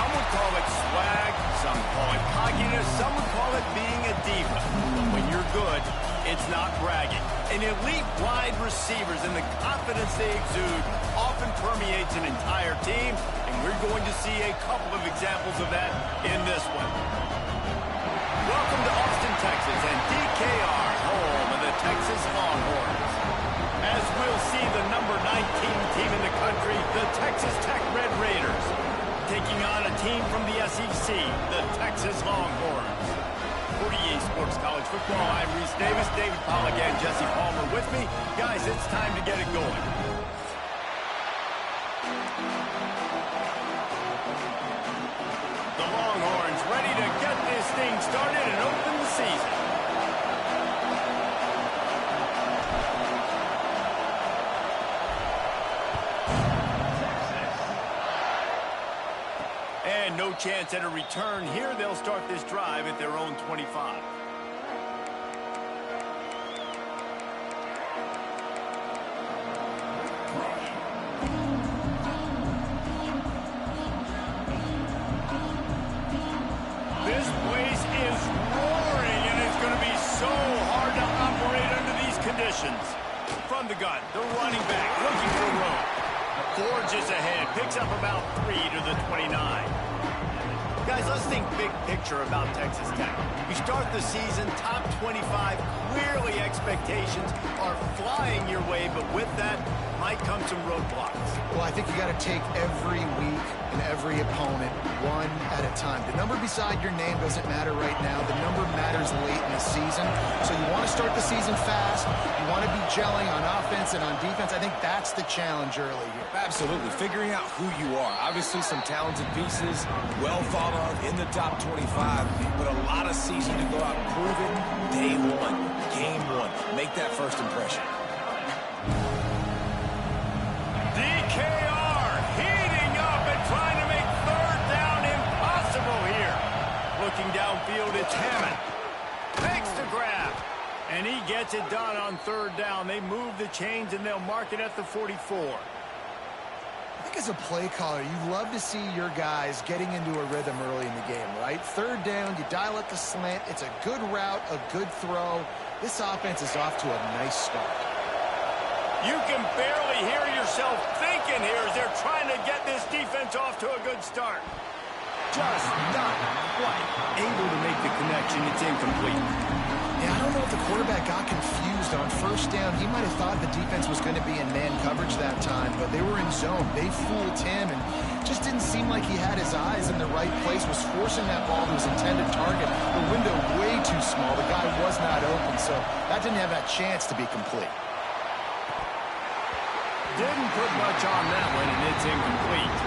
Some would call it swag, some call it cockiness, some would call it being a diva. But when you're good, it's not bragging. And elite wide receivers and the confidence they exude often permeates an entire team, and we're going to see a couple of examples of that in this one. Welcome to Austin, Texas, and DKR, home of the Texas Longhorns. As we'll see, the number 19 team in the country, the Texas Tech Red Raiders, taking on a team from the SEC, the Texas Longhorns. For EA Sports College Football, I'm Reese Davis, David Pollack, and Jesse Palmer with me. Guys, it's time to get it going. The Longhorns ready to get this thing started and open the season. And no chance at a return here. They'll start this drive at their own 25. This place is roaring, and it's going to be so hard to operate under these conditions. From the gun, the running back looking for room. Forges ahead, picks up about 3 to the 29. Guys, let's think big picture about Texas Tech. You start the season top 25. Clearly expectations are flying your way, but with that might come some roadblocks. Well, I think you got to take every week and every opponent one at a time. The number beside your name doesn't matter right now. The number matters late in the season. So you want to start the season fast. You want to be gelling on offense and on defense. I think that's the challenge early here. Absolutely. Figuring out who you are. Obviously some talented pieces, well thought of in the top 25, but a lot of season to go out and prove it. Day one, game one. Make that first impression. DKR heating up and trying to make third down impossible here. Looking downfield, it's Hammond. Makes the grab. And he gets it done on third down. They move the chains, and they'll mark it at the 44. I think as a play caller, you love to see your guys getting into a rhythm early in the game, right? Third down, you dial up the slant. It's a good route, a good throw. This offense is off to a nice start. You can barely hear yourself thinking here as they're trying to get this defense off to a good start. Just not quite able to make the connection. It's incomplete. Yeah, I don't know if the quarterback got confused on first down. He might have thought the defense was going to be in man coverage that time, but they were in zone. They fooled him and just didn't seem like he had his eyes in the right place, was forcing that ball to his intended target. The window way too small. The guy was not open, so that didn't have that chance to be complete. Didn't put much on that one, and it's incomplete.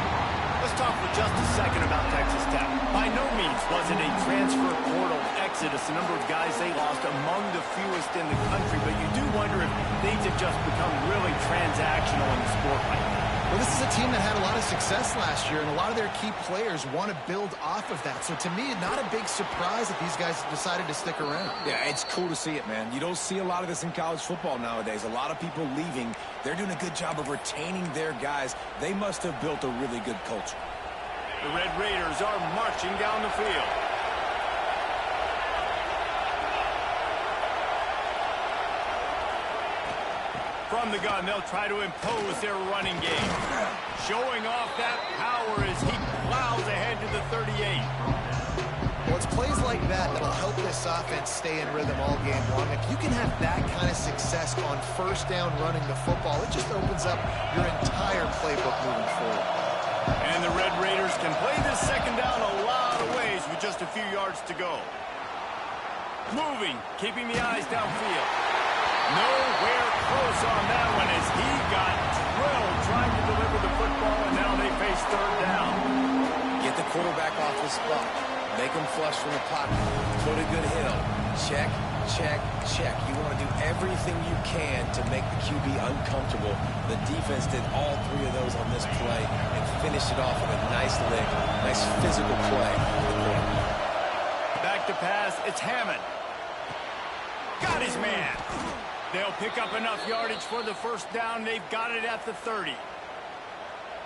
Let's talk for just a second about Texas Tech. By no means was it a transfer portal exodus. The number of guys they lost among the fewest in the country, but you do wonder if things have just become really transactional in the sport right now. Well, this is a team that had a lot of success last year, and a lot of their key players want to build off of that. So to me, not a big surprise that these guys decided to stick around. Yeah, it's cool to see it, man. You don't see a lot of this in college football nowadays. A lot of people leaving. They're doing a good job of retaining their guys. They must have built a really good culture. The Red Raiders are marching down the field. From the gun, they'll try to impose their running game. Showing off that power as he plows ahead to the 38. Well, it's plays like that that'll help this offense stay in rhythm all game long. If you can have that kind of success on first down running the football, it just opens up your entire playbook moving forward. And the Red Raiders can play this second down a lot of ways with just a few yards to go. Moving, keeping the eyes downfield. Nowhere close on that one as he got drilled trying to deliver the football, and now they face third down. Get the quarterback off the spot. Make him flush from the pocket. Put a good hit on. Check, check, check. You want to do everything you can to make the QB uncomfortable. The defense did all three of those on this play and finished it off with a nice lick, nice physical play. Back to pass, it's Hammond. Got his man. They'll pick up enough yardage for the first down. They've got it at the 30.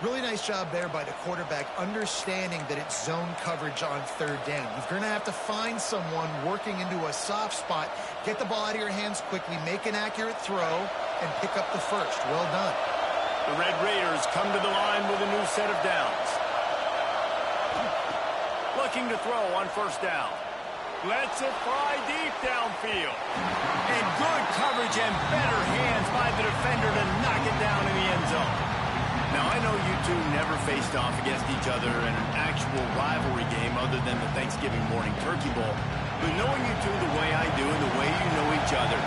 Really nice job there by the quarterback, understanding that it's zone coverage on third down. You're going to have to find someone working into a soft spot, get the ball out of your hands quickly, make an accurate throw, and pick up the first. Well done. The Red Raiders come to the line with a new set of downs. Looking to throw on first down. Lets it fly deep downfield. And good coverage and better hands by the defender to knock it down in the end zone. Now, I know you two never faced off against each other in an actual rivalry game other than the Thanksgiving morning turkey bowl. But knowing you two the way I do and the way you know each other,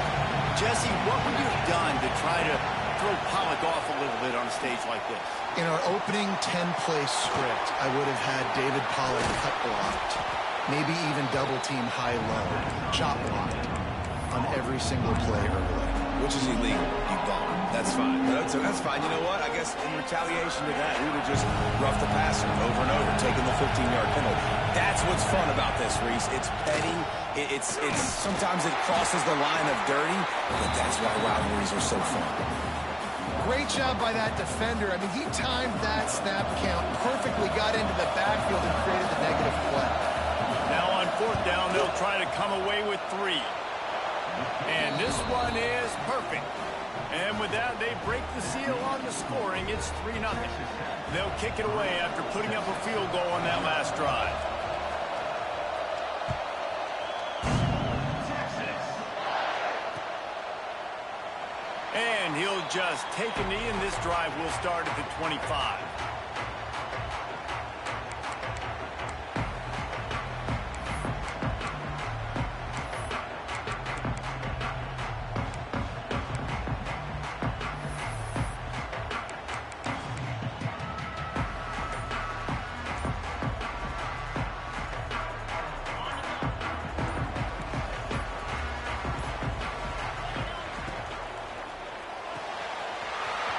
Jesse, what would you have done to try to throw Pollock off a little bit on a stage like this? In our opening 10-play script, I would have had David Pollock cut blocked, maybe even double-team high-low, chop blocked on every single play early. Which is illegal, you bum. That's fine. That's fine. You know what? I guess in retaliation to that, we would have just roughed the passer over and over, taking the 15-yard penalty. That's what's fun about this, Reese. It's petty. It's sometimes it crosses the line of dirty, but that's why rivalries are so fun. Great job by that defender. I mean, he timed that snap count perfectly, got into the backfield and created the negative play. Now on fourth down, they'll try to come away with 3. And this one is perfect. And with that, they break the seal on the scoring. It's 3-0. They'll kick it away after putting up a field goal on that last drive. And he'll just take a knee, and this drive will start at the 25.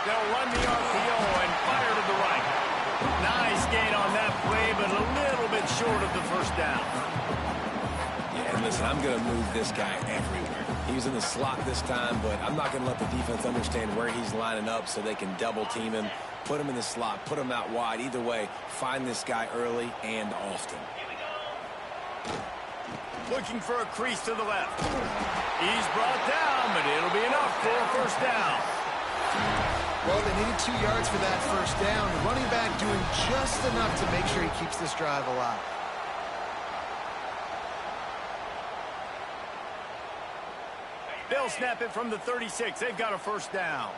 They'll run the RPO and fire to the right. Nice gain on that play, but a little bit short of the first down. Yeah, and listen, I'm going to move this guy everywhere. He's in the slot this time, but I'm not going to let the defense understand where he's lining up so they can double team him, put him in the slot, put him out wide. Either way, find this guy early and often. Looking for a crease to the left. He's brought down, but it'll be enough for a first down. Well, they needed 2 yards for that first down. The running back doing just enough to make sure he keeps this drive alive. They'll snap it from the 36. They've got a first down.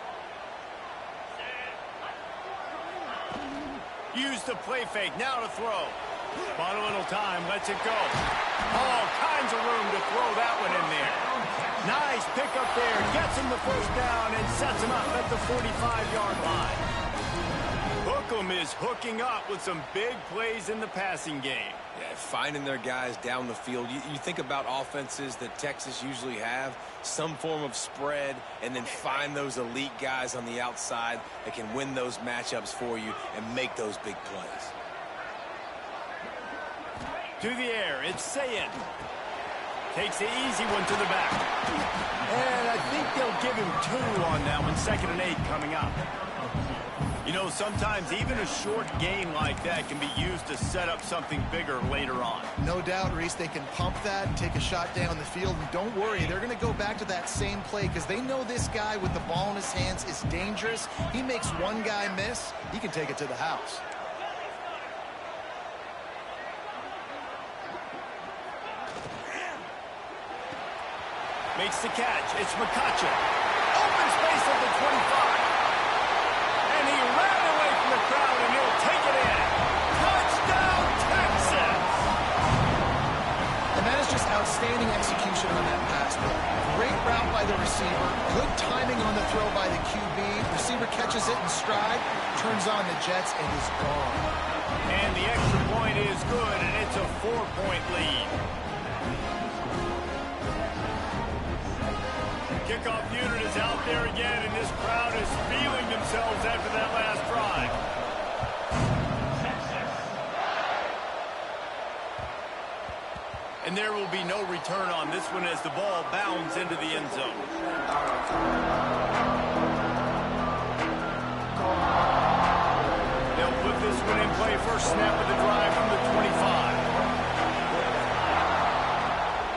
Use the play fake. Now to throw. Bought a little time. Lets it go. All kinds of room to throw that one in there. Nice pickup there. Gets him the first down and sets him up at the 45-yard line. Hookem is hooking up with some big plays in the passing game. Yeah, finding their guys down the field. You think about offenses that Texas usually have, some form of spread, and then find those elite guys on the outside that can win those matchups for you and make those big plays. To the air, it's Ncaa. Takes the easy one to the back. And I think they'll give him 2 on that one. 2nd and 8 coming up. You know, sometimes even a short gain like that can be used to set up something bigger later on. No doubt, Reese, they can pump that and take a shot down the field. And don't worry, they're going to go back to that same play because they know this guy with the ball in his hands is dangerous. He makes one guy miss, he can take it to the house. Makes the catch. It's McCutcheon. Open space at the 25. And he ran away from the crowd, and he'll take it in. Touchdown, Texas! And that is just outstanding execution on that pass play. Great route by the receiver. Good timing on the throw by the QB. Receiver catches it in stride, turns on the jets, and is gone. And the extra point is good, and it's a 4-point lead. Kickoff unit is out there again, and this crowd is feeling themselves after that last drive. And there will be no return on this one as the ball bounds into the end zone. underway. First snap of the drive from the 25.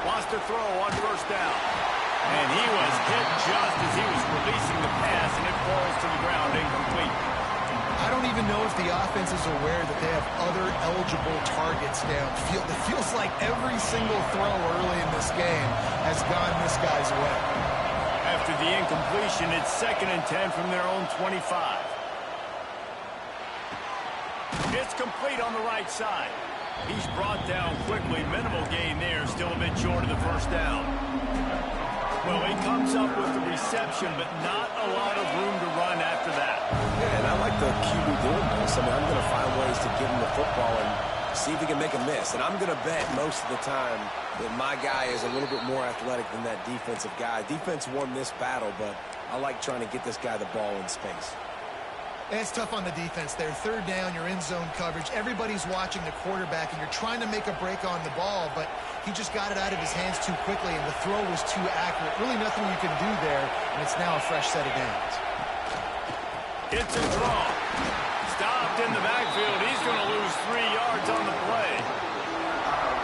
Wants to throw on first down. And he was hit just as he was releasing the pass, and it falls to the ground incomplete. I don't even know if the offense is aware that they have other eligible targets downfield. It feels like every single throw early in this game has gone this guy's way. After the incompletion, it's 2nd and 10 from their own 25. It's complete on the right side. He's brought down quickly. Minimal gain there. Still a bit short of the first down. Well, he comes up with the reception, but not a lot of room to run after that. Yeah, and I like the QB doing this. I mean, I'm going to find ways to give him the football and see if he can make a miss. And I'm going to bet most of the time that my guy is a little bit more athletic than that defensive guy. Defense won this battle, but I like trying to get this guy the ball in space. It's tough on the defense there. 3rd down, you're in zone coverage. Everybody's watching the quarterback, and you're trying to make a break on the ball, but he just got it out of his hands too quickly, and the throw was too accurate. Really nothing you can do there, and it's now a fresh set of downs. It's a draw. Stopped in the backfield. He's going to lose 3 yards on the play.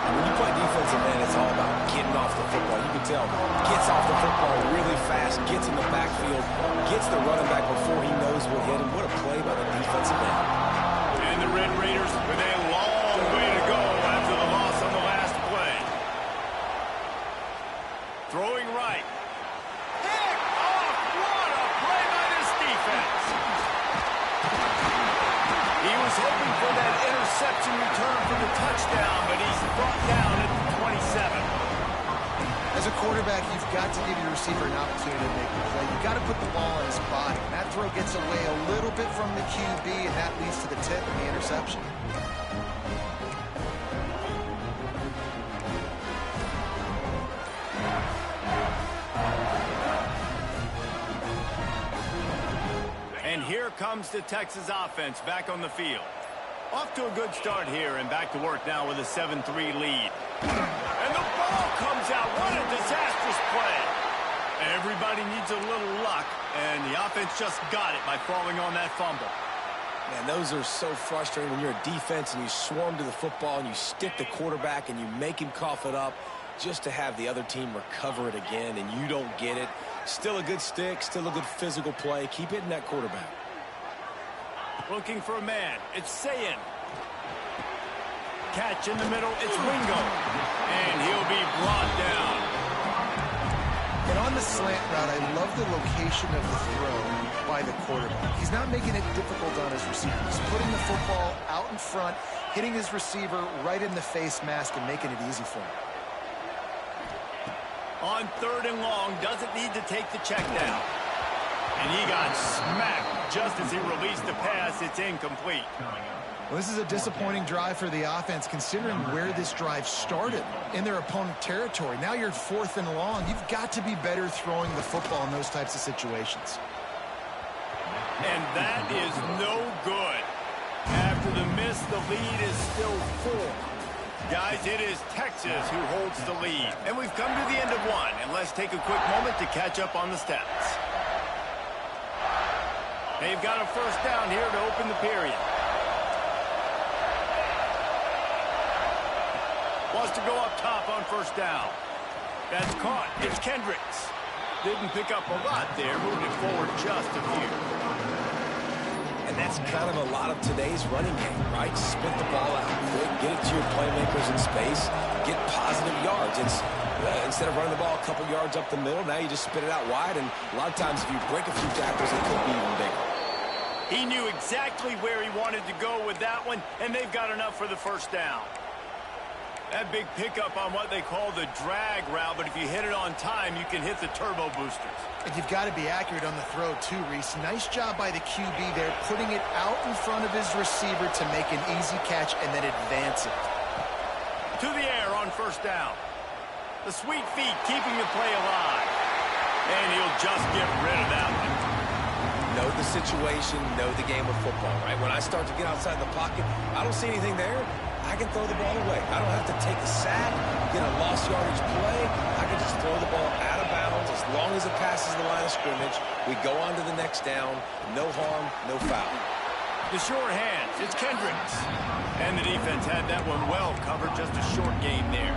When you play defensive end, it's all about getting off the football. You can tell, gets off the football really fast, gets in the backfield, gets the running back before he knows what hit him. What a play by the defensive end. And the Red Raiders with a long way to go after the loss on the last play. Throwing right. Pick off! What a play by this defense. He was hoping for that interception return for the touchdown, but he's brought down at the 27. As a quarterback, you've got to give your receiver an opportunity to make the play. You've got to put the ball on his body. And that throw gets away a little bit from the QB, and that leads to the tip and the interception. And here comes the Texas offense back on the field. Off to a good start here and back to work now with a 7-3 lead. And the ball comes out. What a disastrous play. Everybody needs a little luck, and the offense just got it by falling on that fumble. Man, those are so frustrating when you're a defense and you swarm to the football and you stick the quarterback and you make him cough it up just to have the other team recover it again, and you don't get it. Still a good stick, still a good physical play. Keep hitting that quarterback. Looking for a man. It's Ncaa. Catch in the middle. It's Wingo. And he'll be brought down. And on the slant route, I love the location of the throw by the quarterback. He's not making it difficult on his receiver. He's putting the football out in front, hitting his receiver right in the face mask and making it easy for him. On 3rd and long, doesn't need to take the check down. And he got smacked just as he released the pass. It's incomplete. Well, this is a disappointing drive for the offense, considering where this drive started in their opponent territory. Now you're 4th and long. You've got to be better throwing the football in those types of situations. And that is no good. After the miss, the lead is still 4. Guys, it is Texas who holds the lead. And we've come to the end of one. And let's take a quick moment to catch up on the stats. They've got a first down here to open the period. Wants to go up top on first down. That's caught. It's Kendricks. Didn't pick up a lot there. Moved it forward just a few. And that's kind of a lot of today's running game, right? Spit the ball out quick, get it to your playmakers in space, get positive yards. It's instead of running the ball a couple yards up the middle, now you just spit it out wide, and a lot of times if you break a few tackles, it could be even bigger. He knew exactly where he wanted to go with that one, and they've got enough for the first down. That big pickup on what they call the drag route, but if you hit it on time, you can hit the turbo boosters. And you've got to be accurate on the throw too, Reese. Nice job by the QB there, putting it out in front of his receiver to make an easy catch and then advance it. To the air on first down. The sweet feet keeping the play alive. And he'll just get rid of that one. Know the situation, know the game of football, right? When I start to get outside the pocket, I don't see anything there. I can throw the ball away. I don't have to take a sack, get a lost yardage play. I can just throw the ball out of bounds as long as it passes the line of scrimmage. We go on to the next down. No harm, no foul. The short hand It's Kendricks. And the defense had that one well covered, just a short gain there.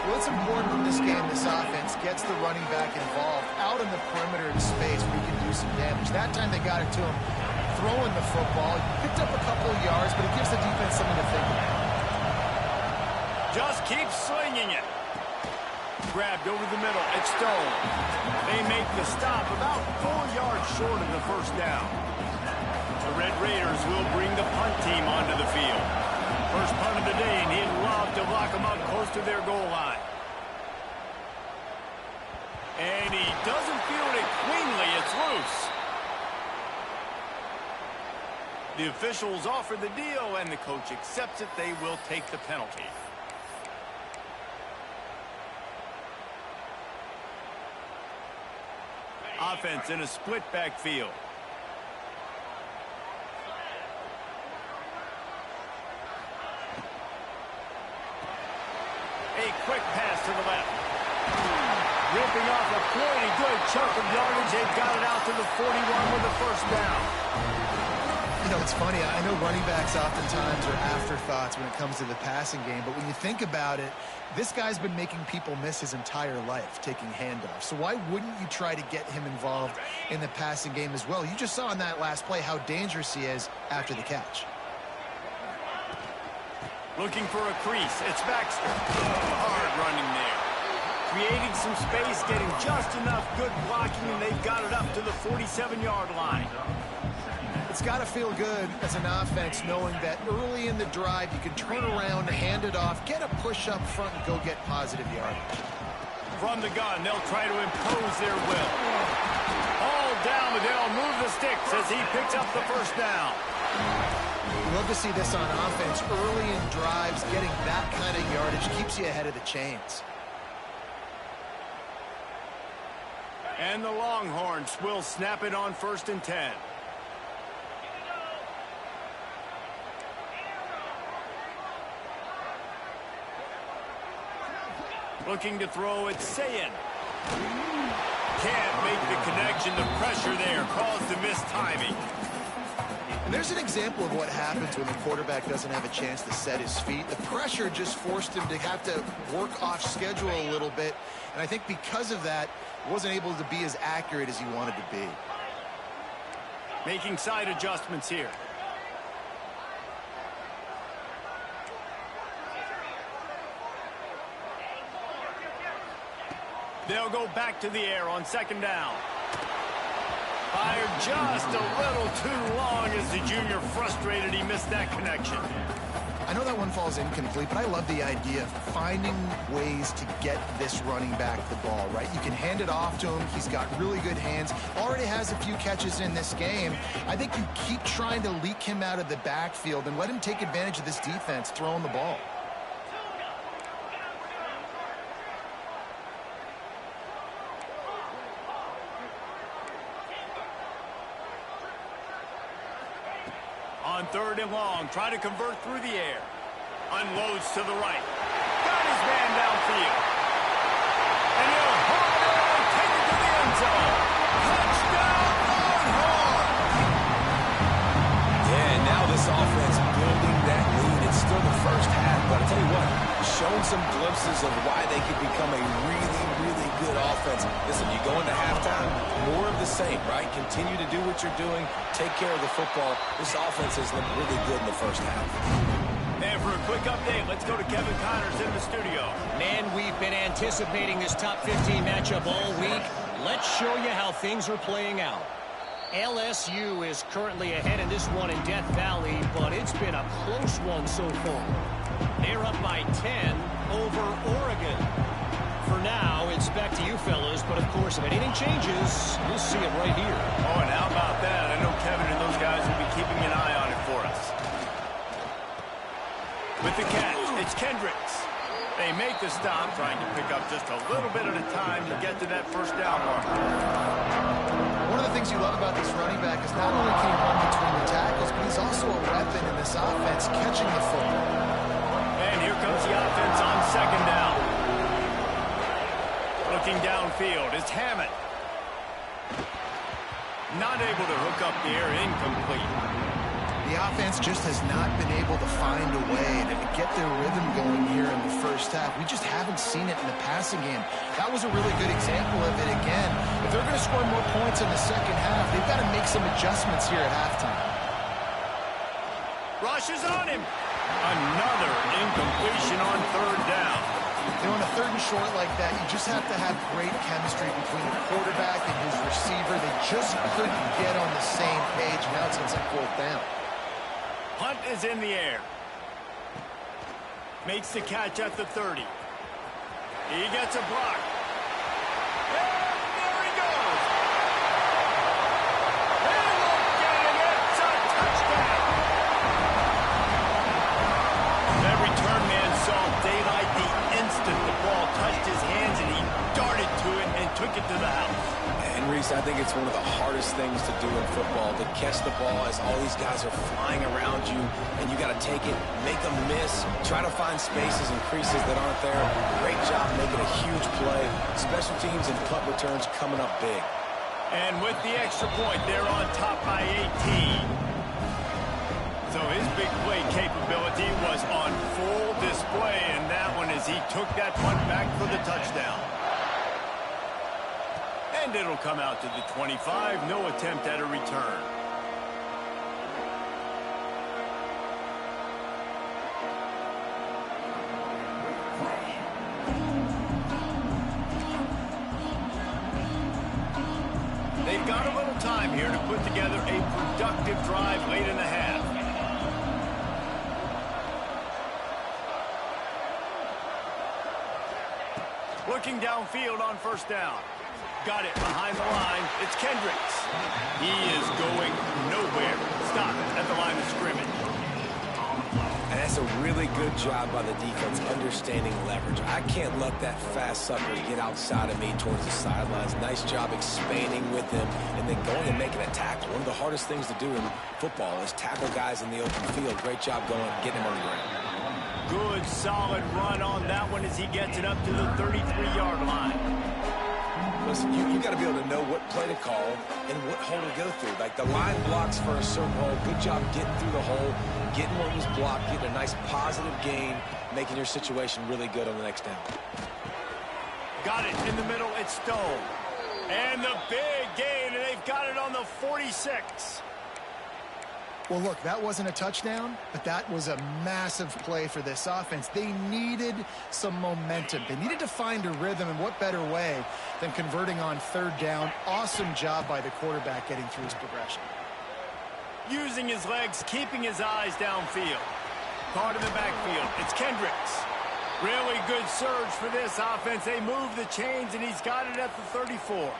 Well, it's important in this game, this offense gets the running back involved out in the perimeter in space where he can do some damage. That time they got it to him throwing the football. He picked up a couple of yards, but it gives the defense something to think about. Just keep slinging it. Grabbed over the middle. It's Stone. They make the stop about 4 yards short of the first down. The Red Raiders will bring the punt team onto the field. First punt of the day, and he'd love to lock them up close to their goal line. And he doesn't field it cleanly. It's loose. The officials offer the deal, and the coach accepts it. They will take the penalty. Offense in a split backfield. A quick pass to the left. Ripping off a pretty good chunk of yardage. They've got it out to the 41 with the first down. You know, it's funny. I know running backs oftentimes are afterthoughts when it comes to the passing game, but when you think about it, this guy's been making people miss his entire life taking handoffs. So why wouldn't you try to get him involved in the passing game as well? You just saw in that last play how dangerous he is after the catch. Looking for a crease. It's Baxter. Hard running there. Creating some space, getting just enough good blocking, and they've got it up to the 47-yard line. It's got to feel good as an offense knowing that early in the drive you can turn around, hand it off, get a push up front, and go get positive yardage. From the gun, they'll try to impose their will. All down, but they'll move the sticks as he picks up the first down. We love to see this on offense. Early in drives, getting that kind of yardage keeps you ahead of the chains. And the Longhorns will snap it on 1st and 10. Looking to throw, it's Ncaa. Can't make the connection. The pressure there caused the missed timing. And there's an example of what happens when the quarterback doesn't have a chance to set his feet. The pressure just forced him to have to work off schedule a little bit. And I think because of that, he wasn't able to be as accurate as he wanted to be. Making side adjustments here. They'll go back to the air on 2nd down. Fired just a little too long as the junior frustrated. He missed that connection. I know that one falls incomplete, but I love the idea of finding ways to get this running back the ball, right? You can hand it off to him. He's got really good hands. Already has a few catches in this game. I think you keep trying to leak him out of the backfield and let him take advantage of this defense throwing the ball. On 3rd and long, try to convert through the air. Unloads to the right. Got his man downfield. And he'll haul it in and take it to the end zone. Touchdown, Longhorns! Yeah, and now this offense building that lead. It's still the first half, but I'll tell you what, showing some glimpses of why they could become a really, really good offense. Listen, you go into halftime, more of the same, right? Continue to do what you're doing, take care of the football. This offense has looked really good in the first half. And for a quick update, let's go to Kevin Connors in the studio. Man, we've been anticipating this top 15 matchup all week. Let's show you how things are playing out. LSU is currently ahead in this one in Death Valley, but it's been a close one so far. They're up by 10 over Oregon. For now, it's back to you fellas, but of course, if anything changes, we'll see it right here. Oh, and how about that? I know Kevin and those guys will be keeping an eye on it for us. With the catch, it's Kendricks. They make the stop, trying to pick up just a little bit at a time to get to that first down mark. One of the things you love about this running back is not only can he run between the tackles, but he's also a weapon in this offense, catching the football. And here comes the offense on 2nd down. Looking downfield is Hammond. Not able to hook up the air, incomplete. The offense just has not been able to find a way to get their rhythm going here in the first half. We just haven't seen it in the passing game. That was a really good example of it again. If they're going to score more points in the second half, they've got to make some adjustments here at halftime. Rushes on him. Another incompletion on third down. You know, on a third and short like that, you just have to have great chemistry between the quarterback and his receiver. They just couldn't get on the same page. Now it's on fourth down. Hunt is in the air. Makes the catch at the 30. He gets a block. And there he goes. And look at him. It's a touchdown. That return man saw daylight the instant the ball touched his hands, and he darted to it and took it to the house. And Reese, I think it's one of the hardest things to do in football, to catch the ball as all these guys are flying around you, and you got to take it, make them miss, try to find spaces and creases that aren't there. Great job making a huge play. Special teams and punt returns coming up big. And with the extra point, they're on top by 18. So his big play capability was on full display, and that one as he took that punt back for the touchdown. And it'll come out to the 25. No attempt at a return. They've got a little time here to put together a productive drive late in the half. Looking downfield on first down. Got it behind the line. It's Kendricks. He is going nowhere. Stop at the line of scrimmage. And that's a really good job by the defense understanding leverage. I can't let that fast sucker get outside of me towards the sidelines. Nice job expanding with him and then going and making a tackle. One of the hardest things to do in football is tackle guys in the open field. Great job going, getting him on the ground. Good, solid run on that one as he gets it up to the 33-yard line. Listen, you got to be able to know what play to call and what hole to go through. Like the line blocks for a certain hole. Good job getting through the hole, getting what was blocked, getting a nice positive gain, making your situation really good on the next down. Got it in the middle. It's Stone. And the big gain, and they've got it on the 46. Well, look, that wasn't a touchdown, but that was a massive play for this offense. They needed some momentum. They needed to find a rhythm, and what better way than converting on third down. Awesome job by the quarterback getting through his progression. Using his legs, keeping his eyes downfield. Caught in the backfield. It's Kendricks. Really good surge for this offense. They move the chains, and he's got it at the 34.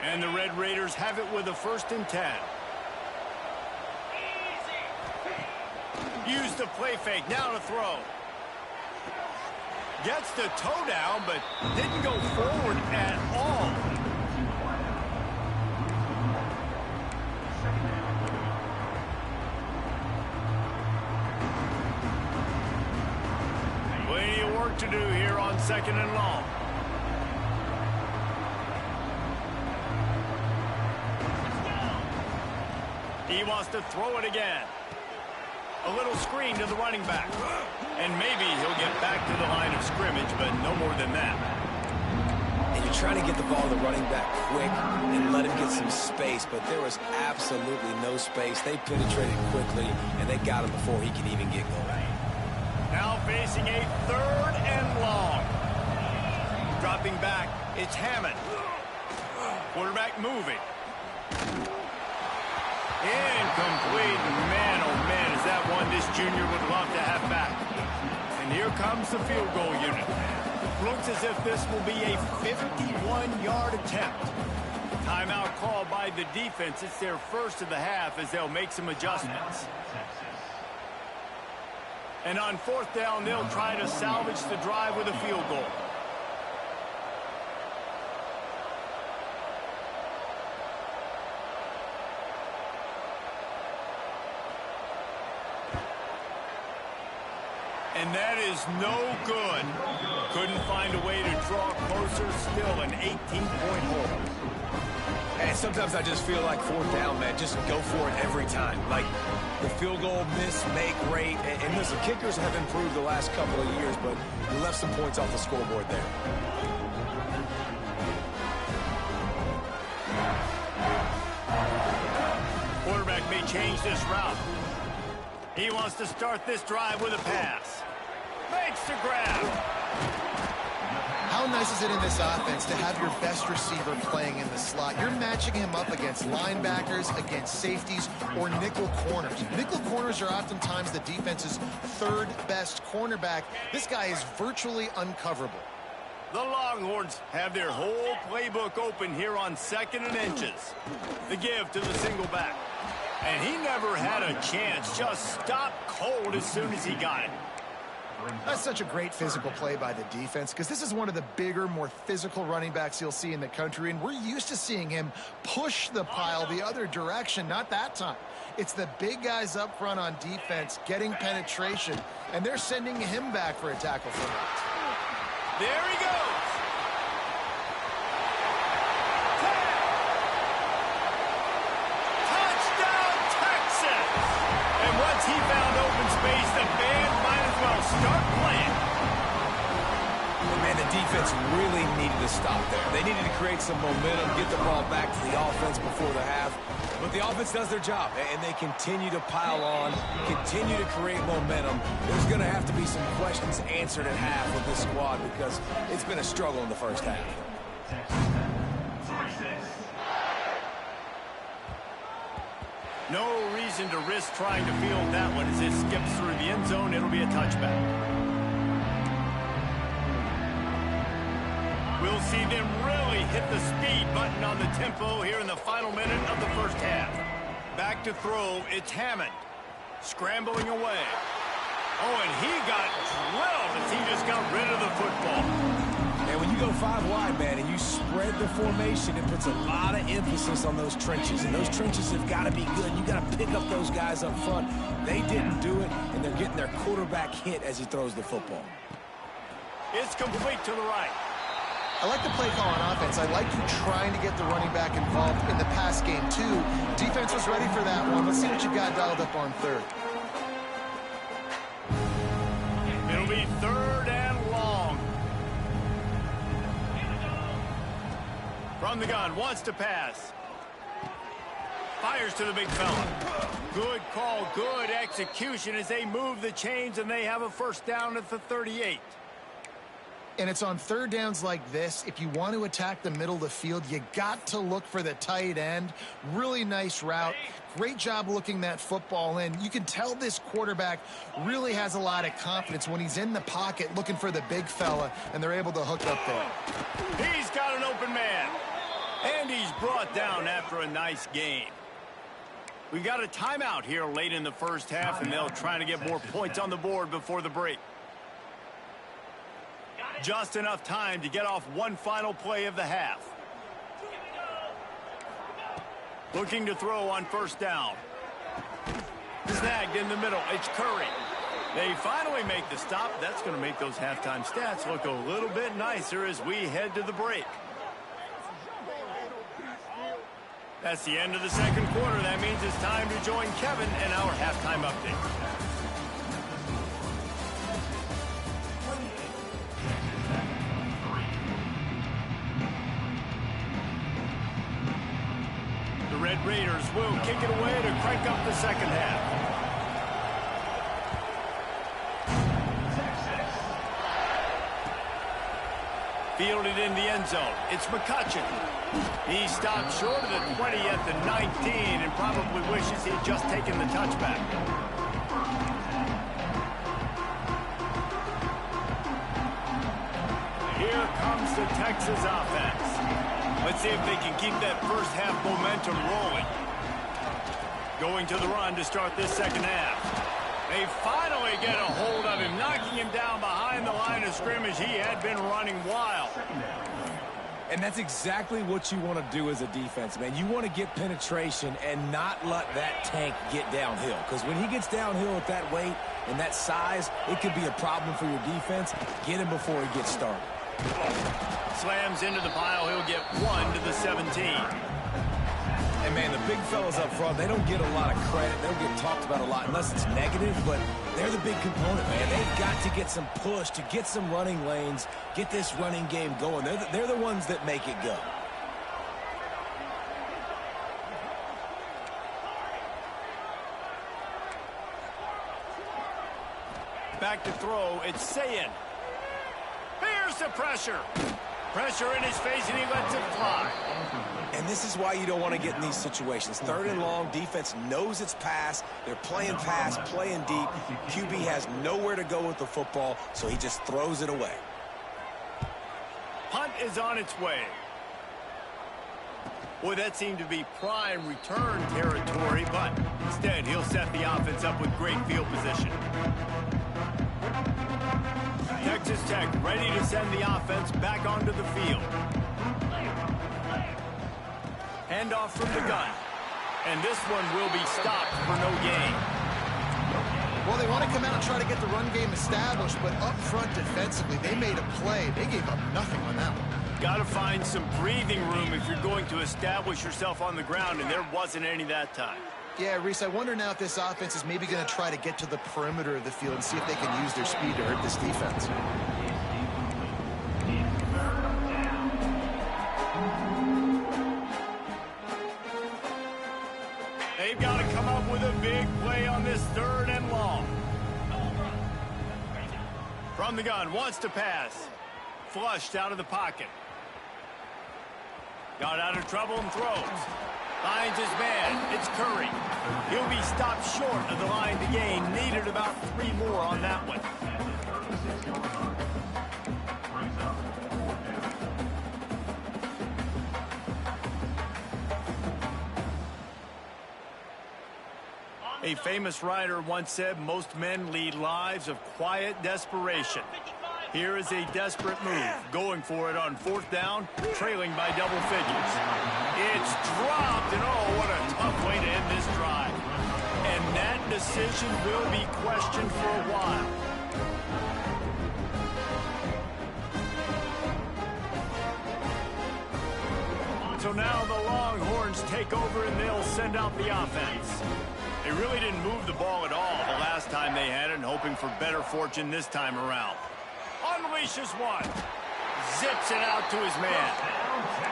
And the Red Raiders have it with a 1st and 10. Use the play fake. Now to throw. Gets the toe down, but didn't go forward at all. Plenty of work to do here on 2nd and long. He wants to throw it again. A little screen to the running back. And maybe he'll get back to the line of scrimmage, but no more than that. And you're trying to get the ball to the running back quick and let him get some space, but there was absolutely no space. They penetrated quickly, and they got him before he could even get going. Now facing a 3rd and long. Dropping back, it's Hammond. Quarterback moving. Incomplete. Man, oh man, is that one this junior would love to have back. And here comes the field goal unit. Looks as if this will be a 51-yard attempt. Timeout called by the defense. It's their first of the half as they'll make some adjustments. And on 4th down, they'll try to salvage the drive with a field goal. And that is no good. Couldn't find a way to draw closer. Still an 18-point hole. And sometimes I just feel like fourth down, man, just go for it every time. Like the field goal miss, make rate. And listen, kickers have improved the last couple of years, but you left some points off the scoreboard there. Quarterback may change this route. He wants to start this drive with a pass. Makes the grab. How nice is it in this offense to have your best receiver playing in the slot? You're matching him up against linebackers, against safeties, or nickel corners. Nickel corners are oftentimes the defense's third best cornerback. This guy is virtually uncoverable. The Longhorns have their whole playbook open here on 2nd and inches. The give to the single back. And he never had a chance. Just stopped cold as soon as he got it. That's such a great physical play by the defense because this is one of the bigger, more physical running backs you'll see in the country, and we're used to seeing him push the pile the other direction. Not that time. It's the big guys up front on defense getting penetration, and they're sending him back for a tackle for that. There he goes. Touchdown, Texas! And once he found open space, the band might as well start playing. And man, the defense really needed to stop there. They needed to create some momentum, get the ball back to the offense before the half. But the offense does their job, and they continue to pile on, continue to create momentum. There's going to have to be some questions answered at half with this squad because it's been a struggle in the first half. No reason to risk trying to field that one as it skips through the end zone. It'll be a touchback. We'll see them really hit the speed button on the tempo here in the final minute of the first half. Back to throw, it's Hammond. Scrambling away. Oh, and he got drilled as he just got rid of the football. And when you go 5 wide, man, and you spread the formation, it puts a lot of emphasis on those trenches. And those trenches have got to be good. You got to pick up those guys up front. They didn't do it, and they're getting their quarterback hit as he throws the football. It's complete to the right. I like the play call on offense. I like you trying to get the running back involved in the pass game, too. Defense was ready for that one. Let's see what you got dialed up on third. It'll be 3rd and long. From the gun, wants to pass. Fires to the big fella. Good call, good execution as they move the chains, and they have a first down at the 38. And it's on third downs like this. If you want to attack the middle of the field, you got to look for the tight end. Really nice route. Great job looking that football in. You can tell this quarterback really has a lot of confidence when he's in the pocket looking for the big fella, and they're able to hook up there. He's got an open man. And he's brought down after a nice game. We got a timeout here late in the first half, and they'll try to get more points on the board before the break. Just enough time to get off one final play of the half. Looking to throw on first down. Snagged in the middle. It's Curry. They finally make the stop. That's going to make those halftime stats look a little bit nicer as we head to the break. That's the end of the second quarter. That means it's time to join Kevin and our halftime update. The Red Raiders will kick it away to crank up the second half. Fielded in the end zone. It's McCutcheon. He stopped short of the 20 at the 19 and probably wishes he'd just taken the touchback. Here comes the Texas offense. Let's see if they can keep that first half momentum rolling. Going to the run to start this second half. They finally get a hold of him, knocking him down behind the line of scrimmage. He had been running wild. And that's exactly what you want to do as a defense, man. You want to get penetration and not let that tank get downhill. Because when he gets downhill at that weight and that size, it could be a problem for your defense. Get him before he gets started. Slams into the pile. He'll get 1 to the 17. And, man, the big fellas up front, they don't get a lot of credit. They don't get talked about a lot unless it's negative, but they're the big component, man. They've got to get some push, to get some running lanes, get this running game going. They're the ones that make it go. Back to throw, it's Ncaa. Here's the pressure. Pressure in his face, and he lets it fly. And this is why you don't want to get in these situations. 3rd and long, defense knows it's pass. They're playing pass, playing deep. QB has nowhere to go with the football, so he just throws it away. Punt is on its way. Boy, that seemed to be prime return territory, but instead he'll set the offense up with great field position. Texas Tech ready to send the offense back onto the field. Handoff from the gun. And this one will be stopped for no gain. Well, they want to come out and try to get the run game established, but up front defensively, they made a play. They gave up nothing on that one. Got to find some breathing room if you're going to establish yourself on the ground, and there wasn't any that time. Yeah, Reese, I wonder now if this offense is maybe going to try to get to the perimeter of the field and see if they can use their speed to hurt this defense. They've got to come up with a big play on this 3rd and long. From the gun, wants to pass. Flushed out of the pocket. Got out of trouble and throws. Finds his man. It's Curry. He'll be stopped short of the line to gain. Needed about 3 more on that one. A famous writer once said, most men lead lives of quiet desperation. Here is a desperate move, going for it on 4th down, trailing by double figures. It's dropped, and oh, what a tough way to end this drive. And that decision will be questioned for a while. So now the Longhorns take over, and they'll send out the offense. They really didn't move the ball at all the last time they had it, and hoping for better fortune this time around. Unleashes one. Zips it out to his man.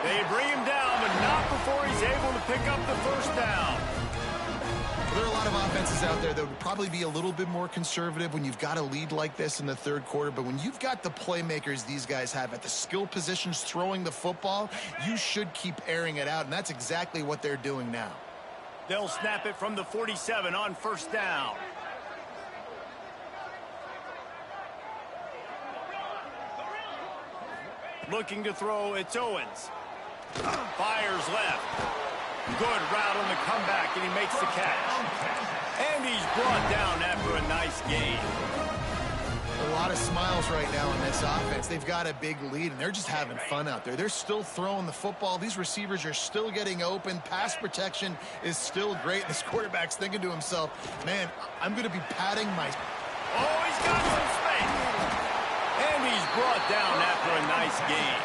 They bring him down, but not before he's able to pick up the 1st down. Well, there are a lot of offenses out there that would probably be a little bit more conservative when you've got a lead like this in the 3rd quarter, but when you've got the playmakers these guys have at the skill positions throwing the football, you should keep airing it out, and that's exactly what they're doing now. They'll snap it from the 47 on 1st down. Looking to throw, it's Owens. Fires left. Good route on the comeback, and he makes the catch. And he's brought down after a nice gain. A lot of smiles right now on this offense. They've got a big lead, and they're just having fun out there. They're still throwing the football. These receivers are still getting open. Pass protection is still great. This quarterback's thinking to himself, man, I'm going to be patting my... Oh, he's got some space. And he's brought down after a nice gain.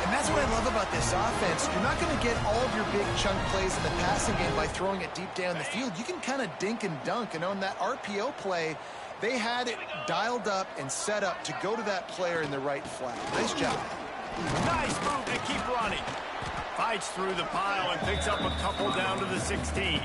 And that's what I love about this offense. You're not going to get all of your big chunk plays in the passing game by throwing it deep down the field. You can kind of dink and dunk. And on that RPO play, they had it dialed up and set up to go to that player in the right flat. Nice job. Nice move to keep running. Fights through the pile and picks up a couple down to the 16.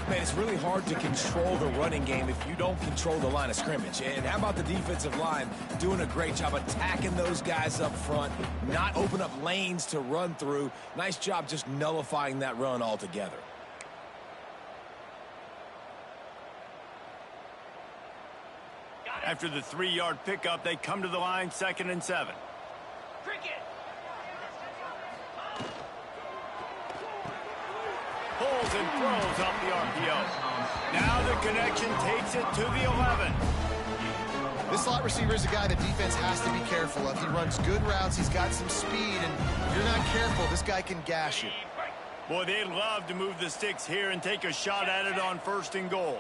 Man, it's really hard to control the running game if you don't control the line of scrimmage. And how about the defensive line doing a great job attacking those guys up front, not open up lanes to run through. Nice job just nullifying that run altogether. After the 3-yard pickup, they come to the line, 2nd and 7. Pulls and throws off the RPO. Now the connection takes it to the 11. This slot receiver is a guy the defense has to be careful of. He runs good routes. He's got some speed, and if you're not careful, this guy can gash you. Boy, they'd love to move the sticks here and take a shot at it on 1st and goal.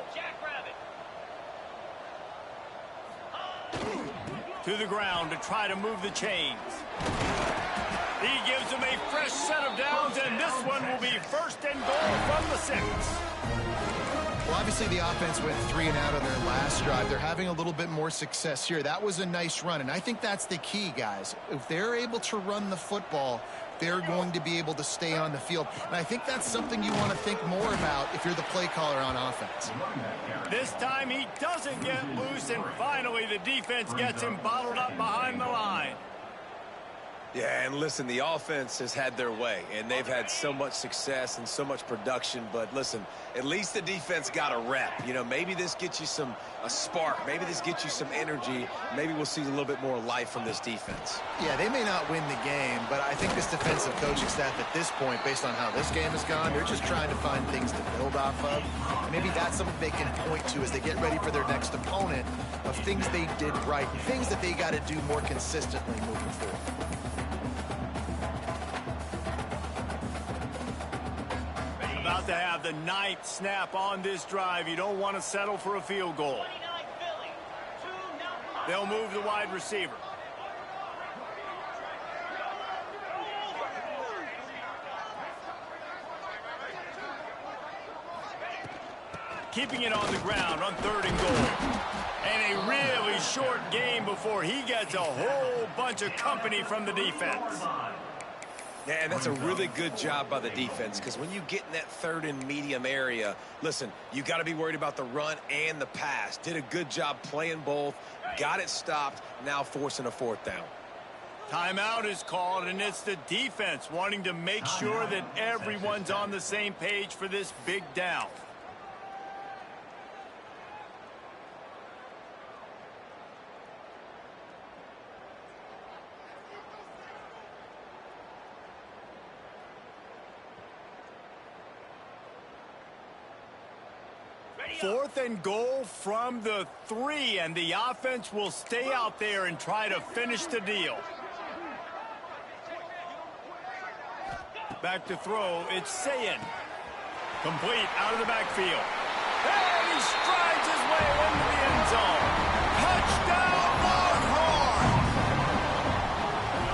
To the ground to try to move the chains. He gives them a fresh set of downs, and this one will be 1st and goal from the 6. Well, obviously the offense went 3 and out on their last drive. They're having a little bit more success here. That was a nice run, and I think that's the key, guys. If they're able to run the football, they're going to be able to stay on the field. And I think that's something you want to think more about if you're the play caller on offense. This time he doesn't get loose, and finally the defense gets him bottled up behind the line. Yeah, and listen, the offense has had their way, and they've had so much success and so much production. But listen, at least the defense got a rep. You know, maybe this gets you a spark. Maybe this gets you some energy. Maybe we'll see a little bit more life from this defense. Yeah, they may not win the game, but I think this defensive coaching staff at this point, based on how this game has gone, they're just trying to find things to build off of. And maybe that's something they can point to as they get ready for their next opponent, of things they did right, things that they got to do more consistently moving forward. About to have the 9th snap on this drive. You don't want to settle for a field goal. They'll move the wide receiver. Keeping it on the ground on 3rd and goal. And a really short game before he gets a whole bunch of company from the defense. Yeah, and that's a really good job by the defense, because when you get in that 3rd and medium area, listen, you got to be worried about the run and the pass. Did a good job playing both, got it stopped, now forcing a 4th down. Timeout is called, and it's the defense wanting to make sure that everyone's on the same page for this big down. Fourth and goal from the 3, and the offense will stay out there and try to finish the deal. Back to throw, it's Ncaa. Complete out of the backfield. And he strides his way into the end zone. Touchdown, Longhorn!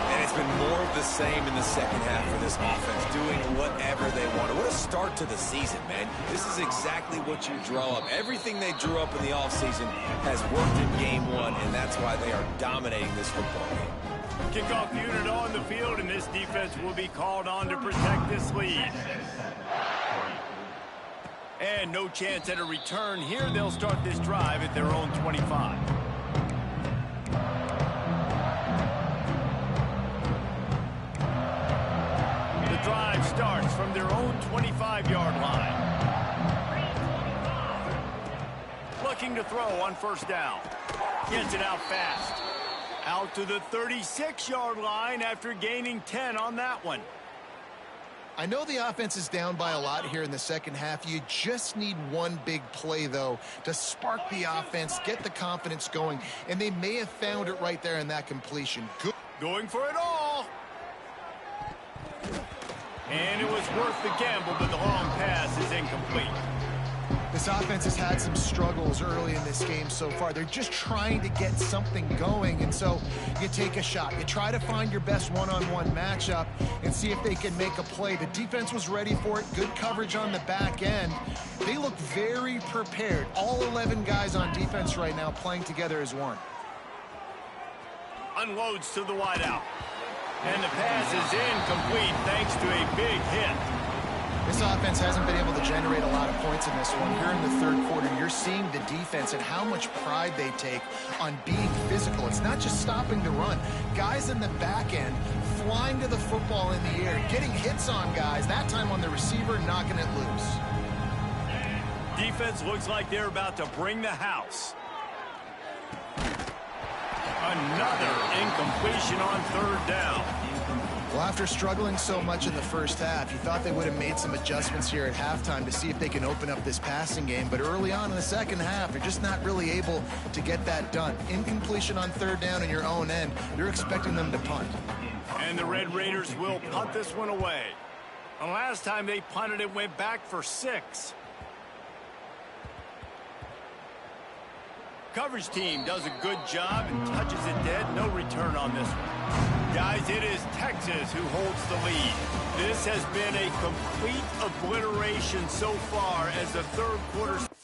And it's been more of the same in the second half for this offense, doing whatever they want. What a start to the season, man. This is exactly what you draw up. Everything they drew up in the offseason has worked in game 1, and that's why they are dominating this football game. Kickoff unit on the field, and this defense will be called on to protect this lead. And no chance at a return here. They'll start this drive at their own 25. The drive starts from their own 25-yard line. Looking to throw on 1st down. Gets it out fast. Out to the 36-yard line after gaining 10 on that one. I know the offense is down by a lot here in the second half. You just need one big play, though, to spark the offense, get the confidence going, and they may have found it right there in that completion. Good. Going for it all. And it was worth the gamble, but the long pass is incomplete. This offense has had some struggles early in this game so far. They're just trying to get something going, and so you take a shot. You try to find your best one-on-one matchup and see if they can make a play. The defense was ready for it. Good coverage on the back end. They look very prepared. All 11 guys on defense right now playing together as one. Unloads to the wideout. And the pass is incomplete thanks to a big hit. This offense hasn't been able to generate a lot of points in this one. Here in the 3rd quarter, you're seeing the defense and how much pride they take on being physical. It's not just stopping the run. Guys in the back end flying to the football in the air, getting hits on guys, that time on the receiver, knocking it loose. Defense looks like they're about to bring the house. Another incompletion on 3rd down. Well, after struggling so much in the first half, you thought they would have made some adjustments here at halftime to see if they can open up this passing game. But early on in the second half, they're just not really able to get that done. Incompletion on 3rd down in your own end. You're expecting them to punt. And the Red Raiders will punt this one away. And last time they punted, it went back for 6. Coverage team does a good job and touches it dead. No return on this one. Guys, it is Texas who holds the lead. This has been a complete obliteration so far as the third quarter.